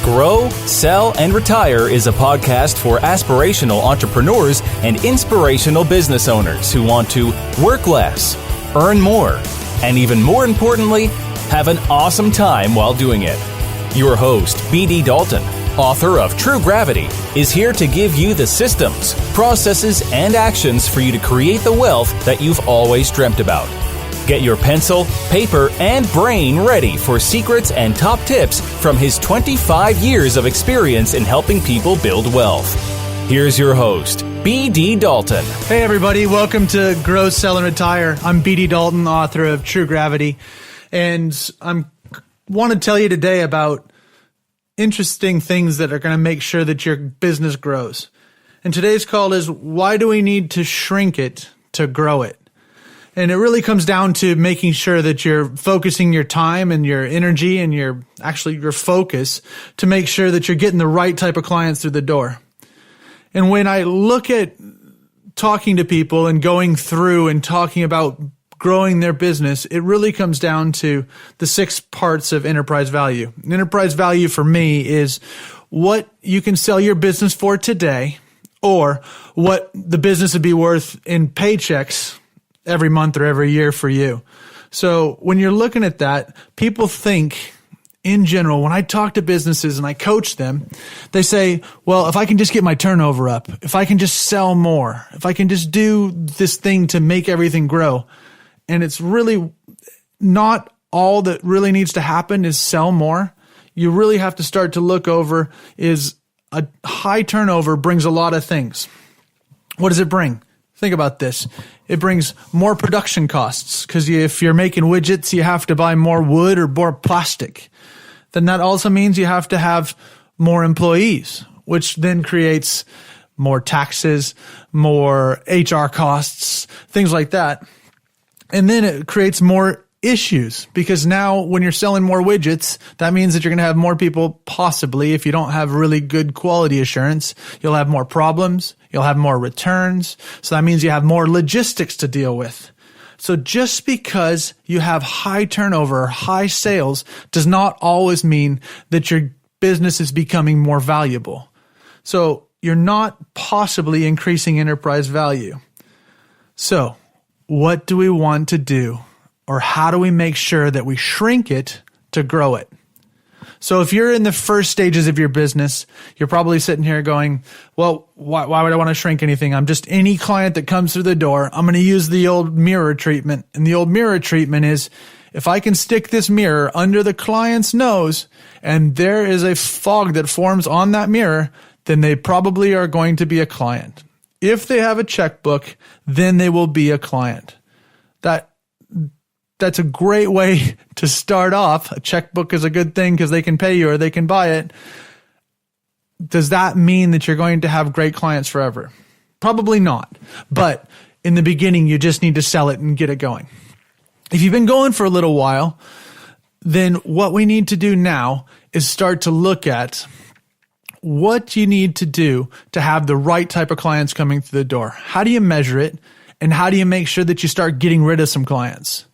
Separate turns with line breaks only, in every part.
Grow, Sell, and Retire is a podcast for aspirational entrepreneurs and inspirational business owners who want to work less, earn more, and even more importantly, have an awesome time while doing it. Your host, B.D. Dalton, author of True Gravity, is here to give you the systems, processes, and actions for you to create the wealth that you've always dreamt about. Get your pencil, paper, and brain ready for secrets and top tips from his 25 years of experience in helping people build wealth. Here's your host, B.D. Dalton.
Hey everybody, welcome to Grow, Sell, and Retire. I'm B.D. Dalton, author of True Gravity, and I want to tell you today about interesting things that are going to make sure that your business grows. And today's call is, why do we need to shrink it to grow it? And it really comes down to making sure that you're focusing your time and your energy and your focus to make sure that you're getting the right type of clients through the door. And when I look at talking to people and going through and talking about growing their business, it really comes down to the 6 parts of enterprise value. And enterprise value for me is what you can sell your business for today, or what the business would be worth in paychecks every month or every year for you. So when you're looking at that, people think in general, when I talk to businesses and I coach them, they say, well, if I can just get my turnover up, if I can just sell more, if I can just do this thing to make everything grow. And it's really not all that really needs to happen is sell more. You really have to start to look over is a high turnover brings a lot of things. What does it bring? Think about this. It brings more production costs because if you're making widgets, you have to buy more wood or more plastic. Then that also means you have to have more employees, which then creates more taxes, more HR costs, things like that. And then it creates more issues because now when you're selling more widgets, that means that you're going to have more people, possibly, if you don't have really good quality assurance, you'll have more problems, you'll have more returns. So that means you have more logistics to deal with. So just because you have high turnover or high sales does not always mean that your business is becoming more valuable. So you're not possibly increasing enterprise value. So what do we want to do? Or how do we make sure that we shrink it to grow it? So if you're in the first stages of your business, you're probably sitting here going, well, why would I want to shrink anything? I'm just any client that comes through the door. I'm going to use the old mirror treatment. And the old mirror treatment is, if I can stick this mirror under the client's nose and there is a fog that forms on that mirror, then they probably are going to be a client. If they have a checkbook, then they will be a client. That's a great way to start off. A checkbook is a good thing because they can pay you or they can buy it. Does that mean that you're going to have great clients forever? Probably not. But in the beginning, you just need to sell it and get it going. If you've been going for a little while, then what we need to do now is start to look at what you need to do to have the right type of clients coming through the door. How do you measure it? And how do you make sure that you start getting rid of some clients?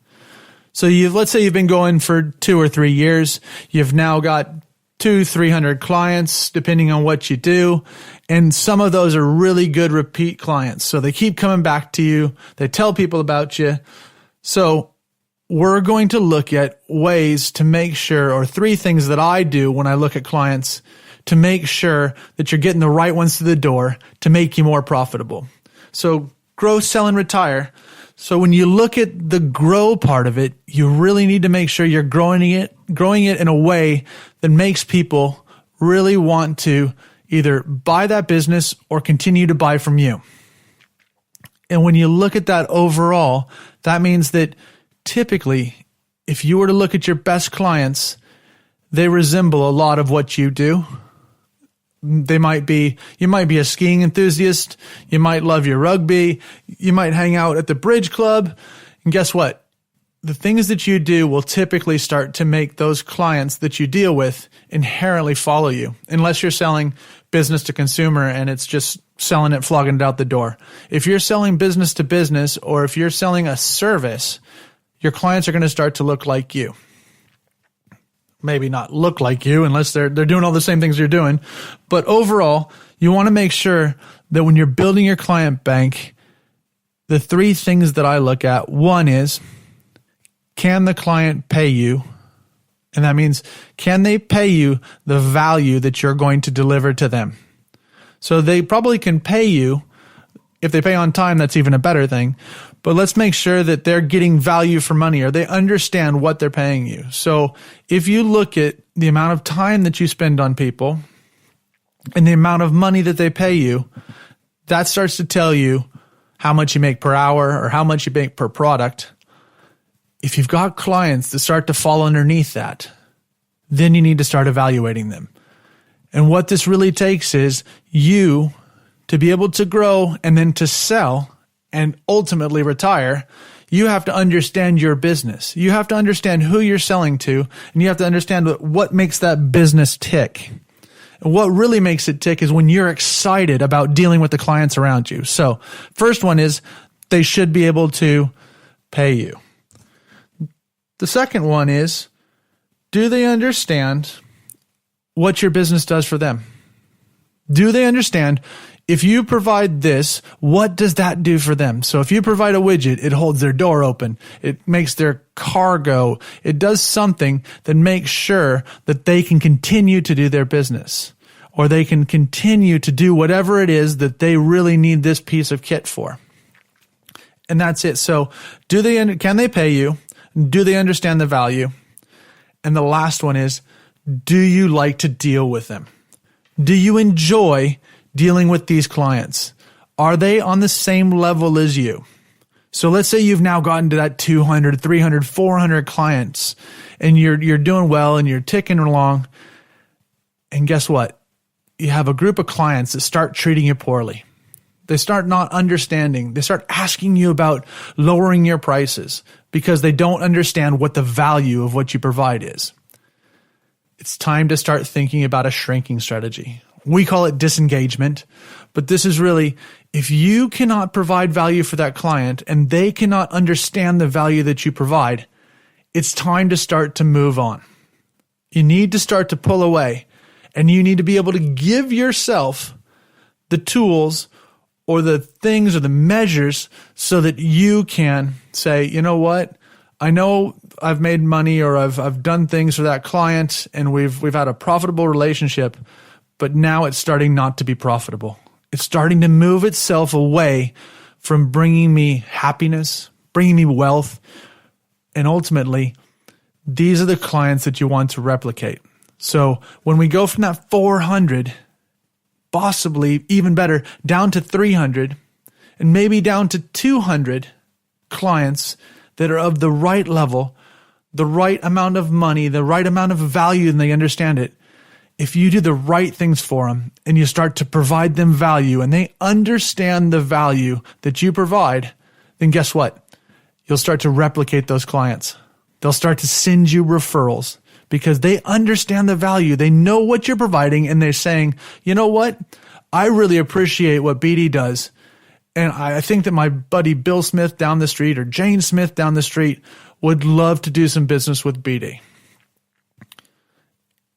So let's say you've been going for 2 or 3 years. You've now got 200-300 clients, depending on what you do. And some of those are really good repeat clients. So they keep coming back to you. They tell people about you. So we're going to look at ways to make sure, or 3 things that I do when I look at clients to make sure that you're getting the right ones to the door to make you more profitable. So grow, sell, and retire. So when you look at the grow part of it, you really need to make sure you're growing it in a way that makes people really want to either buy that business or continue to buy from you. And when you look at that overall, that means that typically, if you were to look at your best clients, they resemble a lot of what you do. You might be a skiing enthusiast. You might love your rugby. You might hang out at the bridge club. And guess what? The things that you do will typically start to make those clients that you deal with inherently follow you, unless you're selling business to consumer and it's just selling it, flogging it out the door. If you're selling business to business, or if you're selling a service, your clients are going to start to look like you. maybe not look like you unless they're doing all the same things you're doing. But overall, you want to make sure that when you're building your client bank, the three things that I look at, one is, can the client pay you? And that means, can they pay you the value that you're going to deliver to them? So they probably can pay you. If they pay on time, that's even a better thing. But let's make sure that they're getting value for money, or they understand what they're paying you. So if you look at the amount of time that you spend on people and the amount of money that they pay you, that starts to tell you how much you make per hour or how much you make per product. If you've got clients that start to fall underneath that, then you need to start evaluating them. And what this really takes is you to be able to grow and then to sell and ultimately retire. You have to understand your business. You have to understand who you're selling to, and you have to understand what makes that business tick. And what really makes it tick is when you're excited about dealing with the clients around you. So first one is they should be able to pay you. The second one is, do they understand what your business does for them? Do they understand if you provide this, what does that do for them? So if you provide a widget, it holds their door open. It makes their car go. It does something that makes sure that they can continue to do their business, or they can continue to do whatever it is that they really need this piece of kit for. And that's it. So can they pay you? Do they understand the value? And the last one is, do you like to deal with them? Do you enjoy dealing with these clients? Are they on the same level as you? So let's say you've now gotten to that 200, 300, 400 clients, and you're doing well and you're ticking along. And guess what? You have a group of clients that start treating you poorly. They start not understanding. They start asking you about lowering your prices because they don't understand what the value of what you provide is. It's time to start thinking about a shrinking strategy. We call it disengagement, but this is really, if you cannot provide value for that client and they cannot understand the value that you provide, it's time to start to move on. You need to start to pull away, and you need to be able to give yourself the tools or the things or the measures so that you can say, you know what? I know I've made money, or I've done things for that client, and we've had a profitable relationship, but now it's starting not to be profitable. It's starting to move itself away from bringing me happiness, bringing me wealth, and ultimately, these are the clients that you want to replicate. So when we go from that 400, possibly even better, down to 300, and maybe down to 200 clients that are of the right level, the right amount of money, the right amount of value, and they understand it. If you do the right things for them and you start to provide them value and they understand the value that you provide, then guess what? You'll start to replicate those clients. They'll start to send you referrals because they understand the value. They know what you're providing, and they're saying, you know what? I really appreciate what BD does. And I think that my buddy Bill Smith down the street or Jane Smith down the street would love to do some business with BD.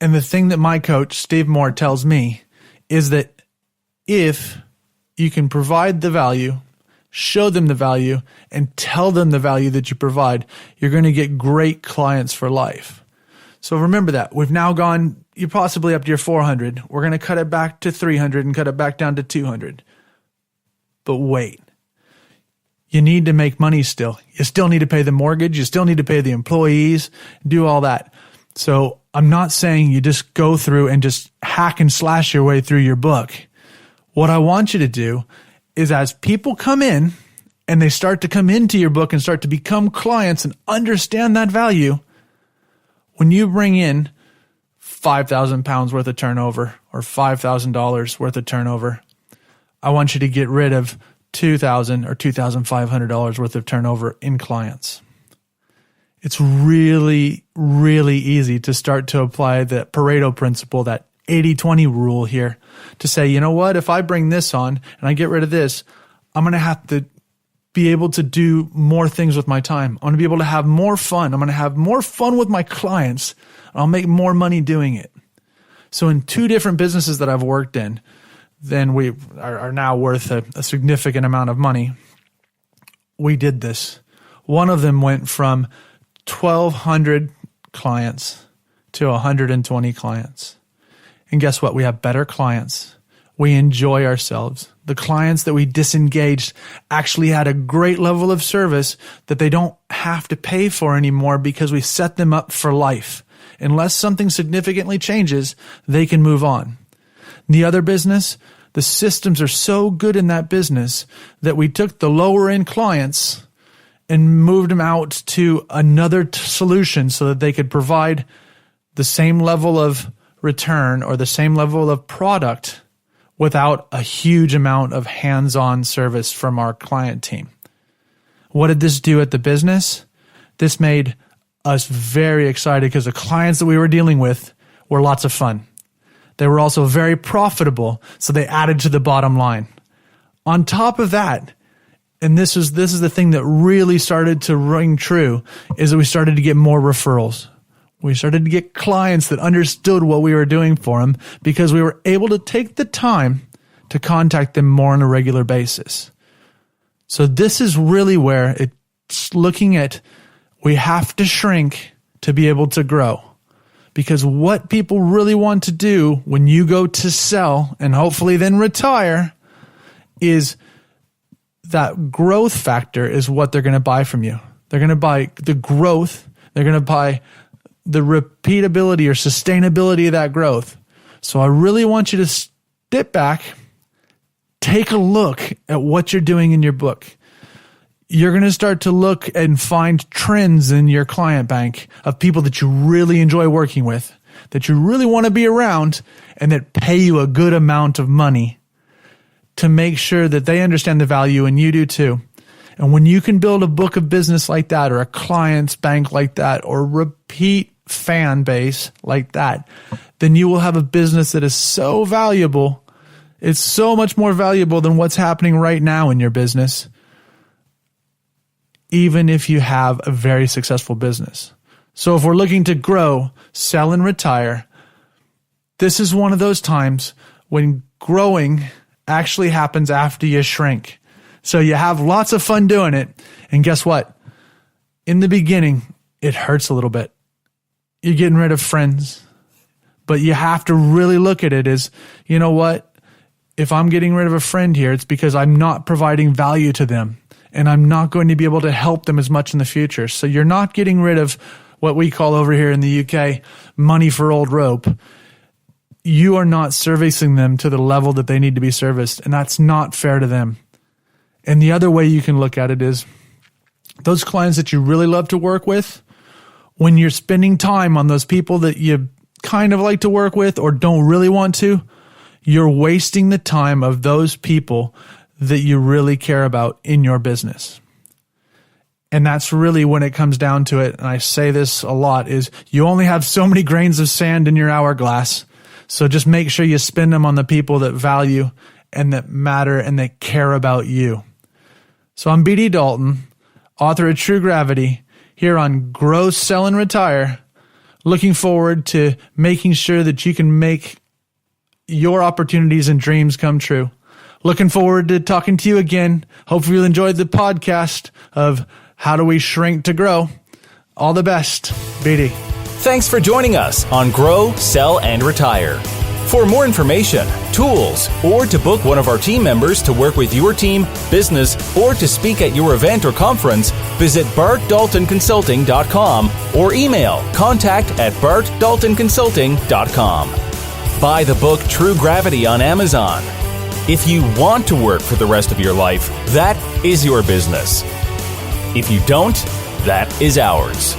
And the thing that my coach, Steve Moore, tells me is that if you can provide the value, show them the value, and tell them the value that you provide, you're going to get great clients for life. So remember that. We've now gone, you're possibly up to your 400. We're going to cut it back to 300 and cut it back down to 200. But wait, you need to make money still. You still need to pay the mortgage. You still need to pay the employees, do all that. So I'm not saying you just go through and just hack and slash your way through your book. What I want you to do is, as people come in and they start to come into your book and start to become clients and understand that value, when you bring in 5,000 pounds worth of turnover or $5,000 worth of turnover, I want you to get rid of $2,000 or $2,500 worth of turnover in clients. It's really, really easy to start to apply the Paredo principle, that 80-20 rule here, to say, you know what, if I bring this on and I get rid of this, I'm going to have to be able to do more things with my time. I want to be able to have more fun. I'm going to have more fun with my clients. I'll make more money doing it. So in 2 different businesses that I've worked in, then we are now worth a significant amount of money. We did this. One of them went from 1,200 clients to 120 clients. And guess what? We have better clients. We enjoy ourselves. The clients that we disengaged actually had a great level of service that they don't have to pay for anymore because we set them up for life. Unless something significantly changes, they can move on. The other business, the systems are so good in that business that we took the lower end clients and moved them out to another solution so that they could provide the same level of return or the same level of product without a huge amount of hands-on service from our client team. What did this do at the business? This made us very excited because the clients that we were dealing with were lots of fun. They were also very profitable, so they added to the bottom line. On top of that, and this is the thing that really started to ring true, is that we started to get more referrals. We started to get clients that understood what we were doing for them because we were able to take the time to contact them more on a regular basis. So this is really where it's looking at, we have to shrink to be able to grow. Because what people really want to do when you go to sell and hopefully then retire is that growth factor is what they're going to buy from you. They're going to buy the growth. They're going to buy the repeatability or sustainability of that growth. So I really want you to step back, take a look at what you're doing in your book. You're going to start to look and find trends in your client bank of people that you really enjoy working with, that you really want to be around, and that pay you a good amount of money to make sure that they understand the value and you do too. And when you can build a book of business like that, or a client's bank like that, or repeat fan base like that, then you will have a business that is so valuable. It's so much more valuable than what's happening right now in your business, even if you have a very successful business. So if we're looking to grow, sell, and retire, this is one of those times when growing actually happens after you shrink. So you have lots of fun doing it. And guess what? In the beginning, it hurts a little bit. You're getting rid of friends. But you have to really look at it as, you know what? If I'm getting rid of a friend here, it's because I'm not providing value to them. And I'm not going to be able to help them as much in the future. So you're not getting rid of what we call over here in the UK, money for old rope. You are not servicing them to the level that they need to be serviced. And that's not fair to them. And the other way you can look at it is those clients that you really love to work with, when you're spending time on those people that you kind of like to work with or don't really want to, you're wasting the time of those people that you really care about in your business. And that's really when it comes down to it, and I say this a lot, is you only have so many grains of sand in your hourglass. So just make sure you spend them on the people that value and that matter and that care about you. So I'm BD Dalton, author of True Gravity, here on Grow, Sell, and Retire, looking forward to making sure that you can make your opportunities and dreams come true. Looking forward to talking to you again. Hopefully you enjoyed the podcast of How Do We Shrink to Grow. All the best, BD.
Thanks for joining us on Grow, Sell, and Retire. For more information, tools, or to book one of our team members to work with your team, business, or to speak at your event or conference, visit bartdaltonconsulting.com or email contact@bartdaltonconsulting.com. Buy the book True Gravity on Amazon. If you want to work for the rest of your life, that is your business. If you don't, that is ours.